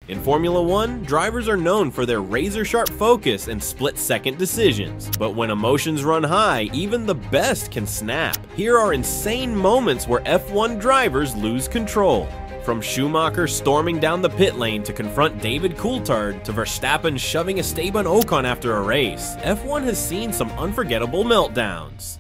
In Formula 1, drivers are known for their razor-sharp focus and split-second decisions. But when emotions run high, even the best can snap. Here are insane moments where F1 drivers lose control. From Schumacher storming down the pit lane to confront David Coulthard to Verstappen shoving Esteban Ocon after a race, F1 has seen some unforgettable meltdowns.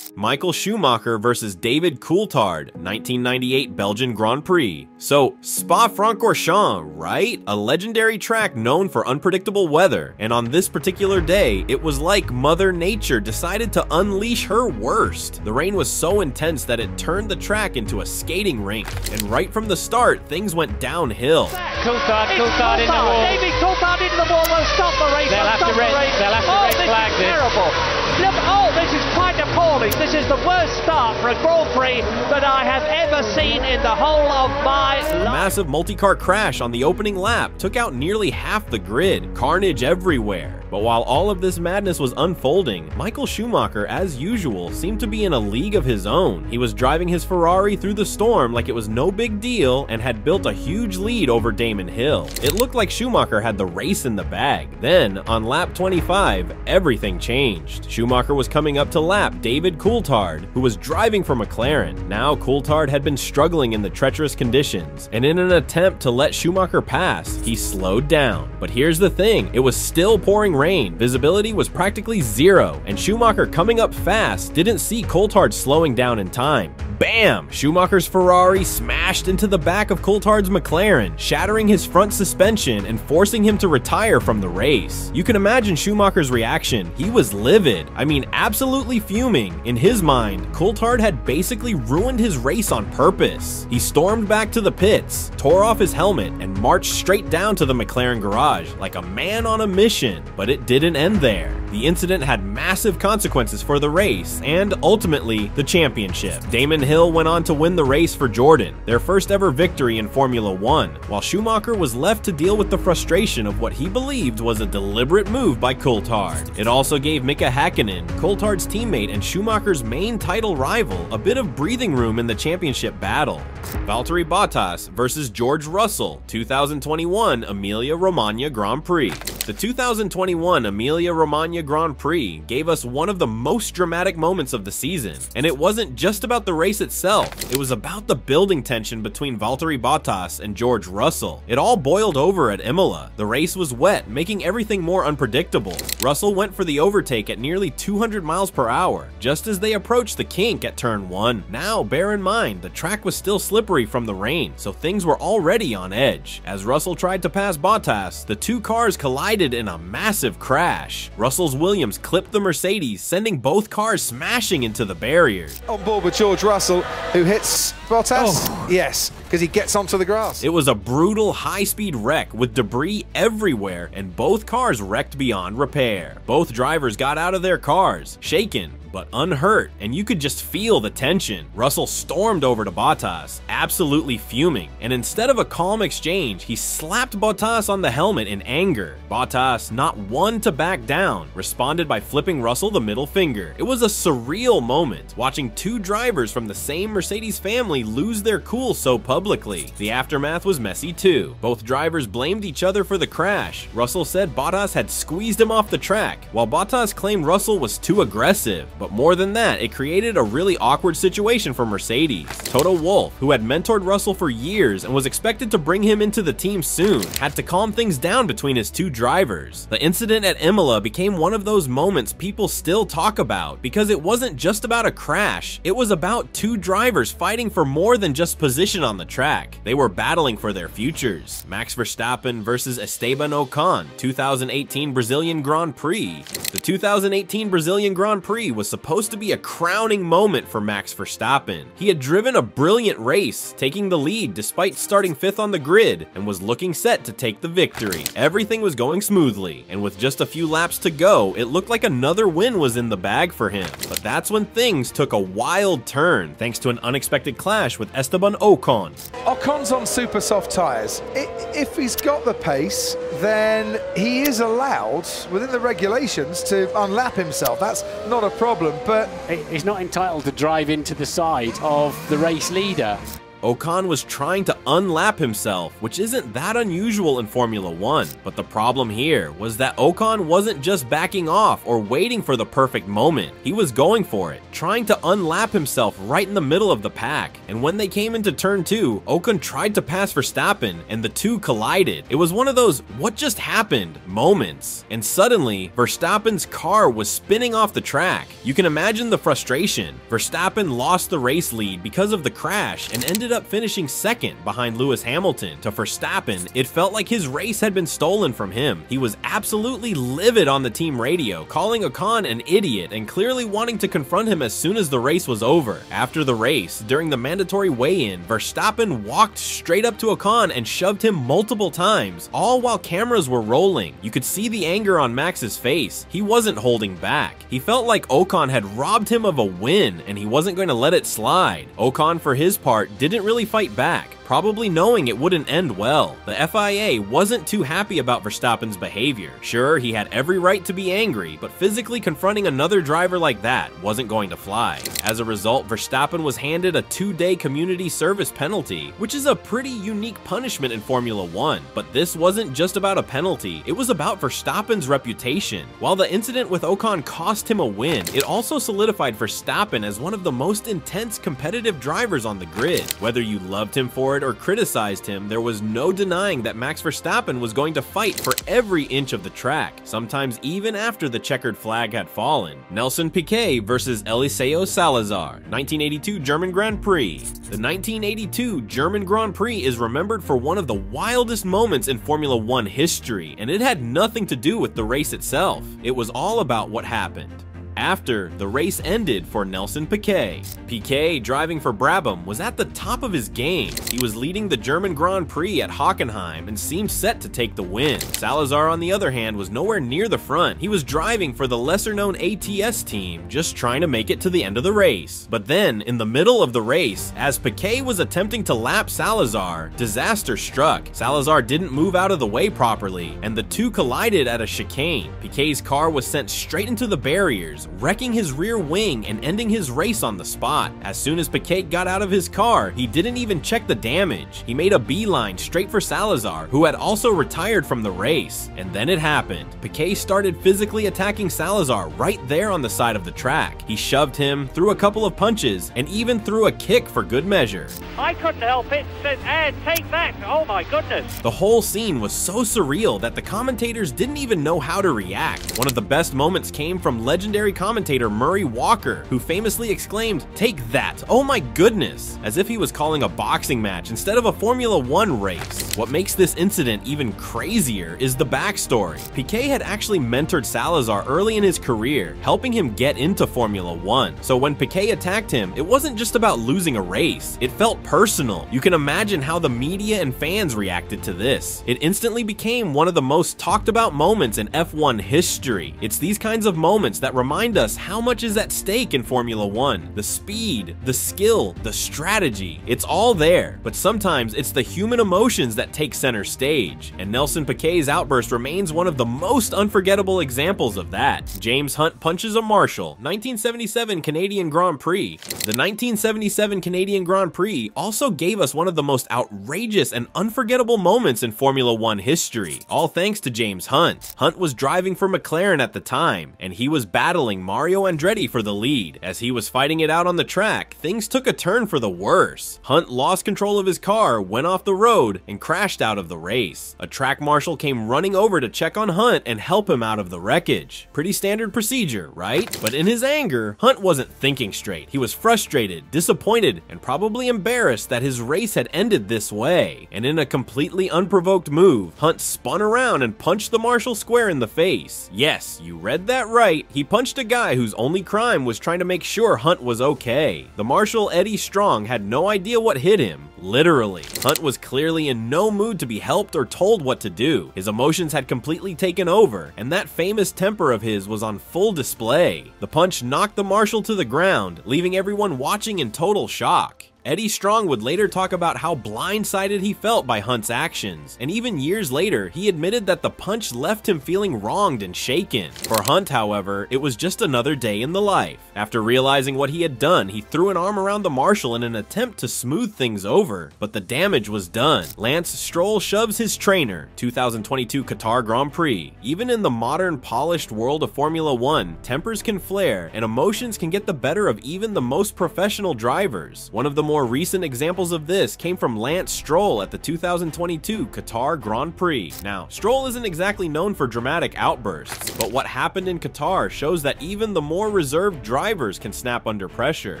Michael Schumacher versus David Coulthard, 1998 Belgian Grand Prix. So, Spa-Francorchamps, right? A legendary track known for unpredictable weather, and on this particular day, it was like Mother Nature decided to unleash her worst. The rain was so intense that it turned the track into a skating rink, and right from the start, things went downhill. Coulthard in the wall. David Coulthard into the wall will stop the race. They'll have to red flag this. Terrible. Look, oh, this is quite appalling. This is the worst start for a Grand Prix that I have ever seen in the whole of my life. A massive multi-car crash on the opening lap took out nearly half the grid, carnage everywhere. But while all of this madness was unfolding, Michael Schumacher, as usual, seemed to be in a league of his own. He was driving his Ferrari through the storm like it was no big deal and had built a huge lead over Damon Hill. It looked like Schumacher had the race in the bag. Then, on lap 25, everything changed. Schumacher was coming up to lap David Coulthard, who was driving for McLaren. Now, Coulthard had been struggling in the treacherous conditions, and in an attempt to let Schumacher pass, he slowed down. But here's the thing, it was still pouring rain, visibility was practically zero, and Schumacher coming up fast didn't see Coulthard slowing down in time. Bam! Schumacher's Ferrari smashed into the back of Coulthard's McLaren, shattering his front suspension and forcing him to retire from the race. You can imagine Schumacher's reaction. He was livid. I mean, absolutely fuming. In his mind, Coulthard had basically ruined his race on purpose. He stormed back to the pits, tore off his helmet, and marched straight down to the McLaren garage like a man on a mission. But it didn't end there. The incident had massive consequences for the race and, ultimately, the championship. Damon Hill went on to win the race for Jordan, their first ever victory in Formula 1, while Schumacher was left to deal with the frustration of what he believed was a deliberate move by Coulthard. It also gave Mika Häkkinen, Coulthard's teammate and Schumacher's main title rival, a bit of breathing room in the championship battle. Valtteri Bottas versus George Russell, 2021 Emilia-Romagna Grand Prix. The 2021 Emilia-Romagna Grand Prix gave us one of the most dramatic moments of the season, and it wasn't just about the race itself, it was about the building tension between Valtteri Bottas and George Russell. It all boiled over at Imola. The race was wet, making everything more unpredictable. Russell went for the overtake at nearly 200 miles per hour, just as they approached the kink at turn 1. Now, bear in mind, the track was still slippery from the rain, so things were already on edge. As Russell tried to pass Bottas, the two cars collided in a massive crash. Russell's Williams clipped the Mercedes, sending both cars smashing into the barriers. On board with George Russell, who hits Bottas. Oh. Yes, because he gets onto the grass. It was a brutal high-speed wreck with debris everywhere, and both cars wrecked beyond repair. Both drivers got out of their cars, shaken, but unhurt, and you could just feel the tension. Russell stormed over to Bottas, absolutely fuming, and instead of a calm exchange, he slapped Bottas on the helmet in anger. Bottas, not one to back down, responded by flipping Russell the middle finger. It was a surreal moment, watching two drivers from the same Mercedes family lose their cool so publicly. The aftermath was messy too. Both drivers blamed each other for the crash. Russell said Bottas had squeezed him off the track, while Bottas claimed Russell was too aggressive. But more than that, it created a really awkward situation for Mercedes. Toto Wolff, who had mentored Russell for years and was expected to bring him into the team soon, had to calm things down between his two drivers. The incident at Imola became one of those moments people still talk about, because it wasn't just about a crash, it was about two drivers fighting for more than just position on the track. They were battling for their futures. Max Verstappen versus Esteban Ocon, 2018 Brazilian Grand Prix. The 2018 Brazilian Grand Prix was supposed to be a crowning moment for Max Verstappen. He had driven a brilliant race, taking the lead despite starting 5th on the grid, and was looking set to take the victory. Everything was going smoothly, and with just a few laps to go, it looked like another win was in the bag for him. But that's when things took a wild turn, thanks to an unexpected clash with Esteban Ocon. Ocon's on super soft tyres. If he's got the pace, then he is allowed, within the regulations, to unlap himself. That's not a problem, but he's not entitled to drive into the side of the race leader. Ocon was trying to unlap himself, which isn't that unusual in Formula 1. But the problem here was that Ocon wasn't just backing off or waiting for the perfect moment. He was going for it, trying to unlap himself right in the middle of the pack. And when they came into turn 2, Ocon tried to pass Verstappen, and the two collided. It was one of those "what just happened" moments. And suddenly, Verstappen's car was spinning off the track. You can imagine the frustration. Verstappen lost the race lead because of the crash and ended up finishing second behind Lewis Hamilton. To Verstappen, it felt like his race had been stolen from him. He was absolutely livid on the team radio, calling Ocon an idiot and clearly wanting to confront him as soon as the race was over. After the race, during the mandatory weigh-in, Verstappen walked straight up to Ocon and shoved him multiple times, all while cameras were rolling. You could see the anger on Max's face. He wasn't holding back. He felt like Ocon had robbed him of a win and he wasn't going to let it slide. Ocon, for his part, didn't really fight back, probably knowing it wouldn't end well. The FIA wasn't too happy about Verstappen's behavior. Sure, he had every right to be angry, but physically confronting another driver like that wasn't going to fly. As a result, Verstappen was handed a 2-day community service penalty, which is a pretty unique punishment in Formula 1. But this wasn't just about a penalty, it was about Verstappen's reputation. While the incident with Ocon cost him a win, it also solidified Verstappen as one of the most intense competitive drivers on the grid. Whether you loved him for it or criticized him, there was no denying that Max Verstappen was going to fight for every inch of the track, sometimes even after the checkered flag had fallen. Nelson Piquet versus Eliseo Salazar, 1982 German Grand Prix. The 1982 German Grand Prix is remembered for one of the wildest moments in Formula 1 history, and it had nothing to do with the race itself. It was all about what happened after the race ended for Nelson Piquet. Piquet, driving for Brabham, was at the top of his game. He was leading the German Grand Prix at Hockenheim and seemed set to take the win. Salazar, on the other hand, was nowhere near the front. He was driving for the lesser-known ATS team, just trying to make it to the end of the race. But then, in the middle of the race, as Piquet was attempting to lap Salazar, disaster struck. Salazar didn't move out of the way properly, and the two collided at a chicane. Piquet's car was sent straight into the barriers, wrecking his rear wing and ending his race on the spot. As soon as Piquet got out of his car, he didn't even check the damage. He made a beeline straight for Salazar, who had also retired from the race. And then it happened. Piquet started physically attacking Salazar right there on the side of the track. He shoved him, threw a couple of punches, and even threw a kick for good measure. I couldn't help it. Said, "And take that." Oh my goodness. The whole scene was so surreal that the commentators didn't even know how to react. One of the best moments came from legendary commentator Murray Walker, who famously exclaimed, "Take that, oh my goodness," as if he was calling a boxing match instead of a Formula 1 race. What makes this incident even crazier is the backstory. Piquet had actually mentored Salazar early in his career, helping him get into Formula 1. So when Piquet attacked him, it wasn't just about losing a race, it felt personal. You can imagine how the media and fans reacted to this. It instantly became one of the most talked about moments in F1 history. It's these kinds of moments that remind us how much is at stake in Formula 1. The speed, the skill, the strategy, it's all there. But sometimes it's the human emotions that take center stage. And Nelson Piquet's outburst remains one of the most unforgettable examples of that. James Hunt punches a marshal, 1977 Canadian Grand Prix. The 1977 Canadian Grand Prix also gave us one of the most outrageous and unforgettable moments in Formula 1 history, all thanks to James Hunt. Hunt was driving for McLaren at the time, and he was battling Mario Andretti for the lead. As he was fighting it out on the track, things took a turn for the worse. Hunt lost control of his car, went off the road, and crashed out of the race. A track marshal came running over to check on Hunt and help him out of the wreckage. Pretty standard procedure, right? But in his anger, Hunt wasn't thinking straight. He was frustrated, disappointed, and probably embarrassed that his race had ended this way. And in a completely unprovoked move, Hunt spun around and punched the marshal square in the face. Yes, you read that right. He punched a guy whose only crime was trying to make sure Hunt was okay. The marshal, Eddie Strong, had no idea what hit him. Literally. Hunt was clearly in no mood to be helped or told what to do. His emotions had completely taken over, and that famous temper of his was on full display. The punch knocked the marshal to the ground, leaving everyone watching in total shock. Eddie Strong would later talk about how blindsided he felt by Hunt's actions, and even years later, he admitted that the punch left him feeling wronged and shaken. For Hunt, however, it was just another day in the life. After realizing what he had done, he threw an arm around the marshal in an attempt to smooth things over, but the damage was done. Lance Stroll shoves his trainer. 2022 Qatar Grand Prix. Even in the modern, polished world of Formula 1, tempers can flare, and emotions can get the better of even the most professional drivers. One of the more recent examples of this came from Lance Stroll at the 2022 Qatar Grand Prix. Now, Stroll isn't exactly known for dramatic outbursts, but what happened in Qatar shows that even the more reserved drivers can snap under pressure.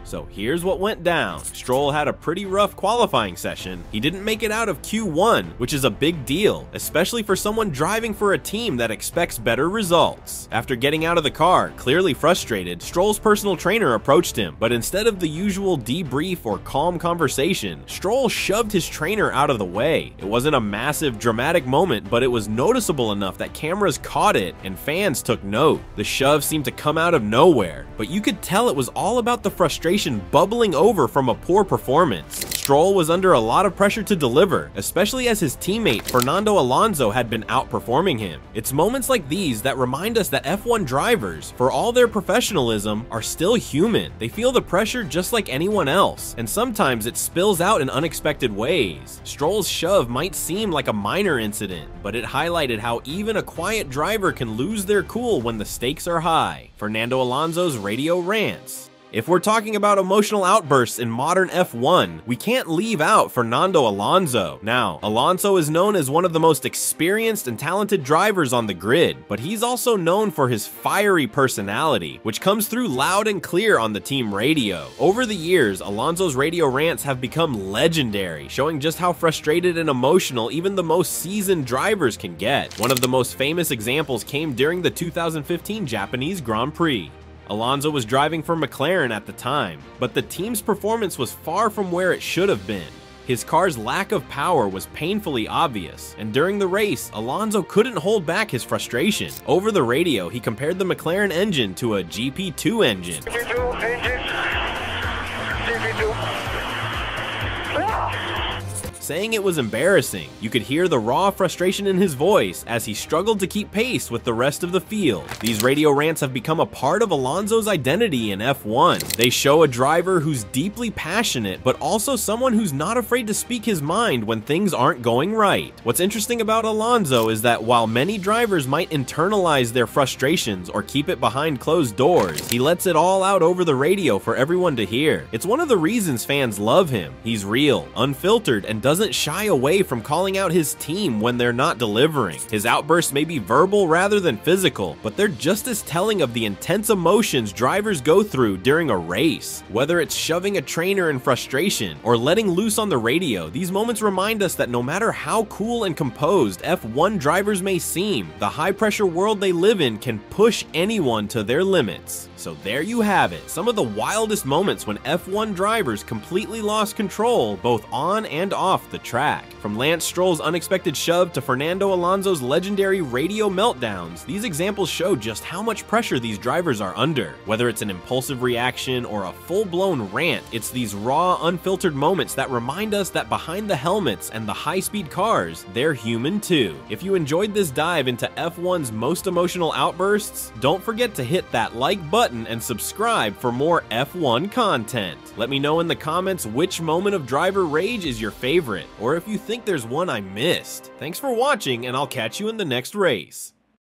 So here's what went down. Stroll had a pretty rough qualifying session. He didn't make it out of Q1, which is a big deal, especially for someone driving for a team that expects better results. After getting out of the car, clearly frustrated, Stroll's personal trainer approached him, but instead of the usual debrief or calm conversation, Stroll shoved his trainer out of the way. It wasn't a massive dramatic moment, but it was noticeable enough that cameras caught it and fans took note. The shove seemed to come out of nowhere, but you could tell it was all about the frustration bubbling over from a poor performance. Stroll was under a lot of pressure to deliver, especially as his teammate Fernando Alonso had been outperforming him. It's moments like these that remind us that F1 drivers, for all their professionalism, are still human. They feel the pressure just like anyone else, and sometimes it spills out in unexpected ways. Stroll's shove might seem like a minor incident, but it highlighted how even a quiet driver can lose their cool when the stakes are high. Fernando Alonso's radio rants. If we're talking about emotional outbursts in modern F1, we can't leave out Fernando Alonso. Now, Alonso is known as one of the most experienced and talented drivers on the grid, but he's also known for his fiery personality, which comes through loud and clear on the team radio. Over the years, Alonso's radio rants have become legendary, showing just how frustrated and emotional even the most seasoned drivers can get. One of the most famous examples came during the 2015 Japanese Grand Prix. Alonso was driving for McLaren at the time, but the team's performance was far from where it should have been. His car's lack of power was painfully obvious, and during the race, Alonso couldn't hold back his frustration. Over the radio, he compared the McLaren engine to a GP2 engine. Saying it was embarrassing. You could hear the raw frustration in his voice as he struggled to keep pace with the rest of the field. These radio rants have become a part of Alonso's identity in F1. They show a driver who's deeply passionate, but also someone who's not afraid to speak his mind when things aren't going right. What's interesting about Alonso is that while many drivers might internalize their frustrations or keep it behind closed doors, he lets it all out over the radio for everyone to hear. It's one of the reasons fans love him. He's real, unfiltered, and doesn't shy away from calling out his team when they're not delivering. His outbursts may be verbal rather than physical, but they're just as telling of the intense emotions drivers go through during a race. Whether it's shoving a trainer in frustration or letting loose on the radio, these moments remind us that no matter how cool and composed F1 drivers may seem, the high-pressure world they live in can push anyone to their limits. So there you have it, some of the wildest moments when F1 drivers completely lost control both on and off the track. From Lance Stroll's unexpected shove to Fernando Alonso's legendary radio meltdowns, these examples show just how much pressure these drivers are under. Whether it's an impulsive reaction or a full-blown rant, it's these raw, unfiltered moments that remind us that behind the helmets and the high-speed cars, they're human too. If you enjoyed this dive into F1's most emotional outbursts, don't forget to hit that like button and subscribe for more F1 content. Let me know in the comments which moment of driver rage is your favorite, or if you think there's one I missed. Thanks for watching, and I'll catch you in the next race.